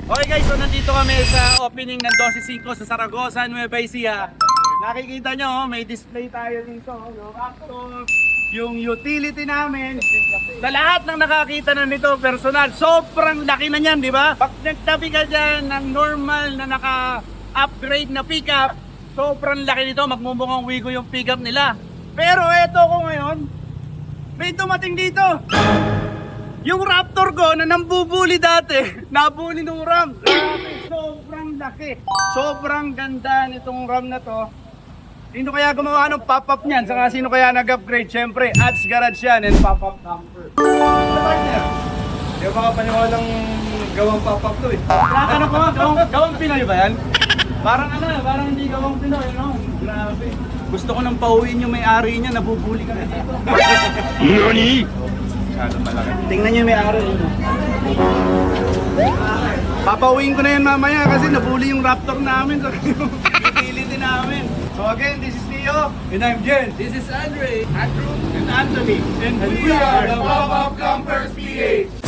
Okay guys, so nandito kami sa opening ng 12.5 sa Zaragoza, Nueva Ecija. Nakikita nyo, may display tayo dito. Yung laptop, yung utility namin. Sa lahat ng nakakita na nito, personal, sobrang laki na niyan, di ba? Pag nagtabi ka dyan ng normal na naka-upgrade na pickup, sobrang laki nito, magmumukhang Wigo yung pickup nila. Pero eto ko ngayon, may dumating dito. Yung Raptor ko na nambubuli dati, nabuli ng RAM. Grabe, sobrang laki. Sobrang ganda nitong RAM na to. Sino kaya gumawa ng pop-up niyan? Saka sino kaya nag-upgrade? Siyempre, Ads Garage yan and pop-up camper. Partner, Hindi ako makapaniwalang gawang pop-up to eh. ano ko, gawang Pinoy ba yan? Parang parang hindi gawang Pinoy, no? Grabe. Gusto ko nang pauwiin yung may-ari niya, nabubuli ka na dito. Nani? Masyado malaki. Tingnan niyo yung may-ari niyo. Papauwiin ko na yan mamaya kasi nabuli yung Raptor namin sa utility namin. So again, this is Leo. And I'm Jen. This is Andre. Andrew. And Anthony. And we are the Pop-Up Campers PH.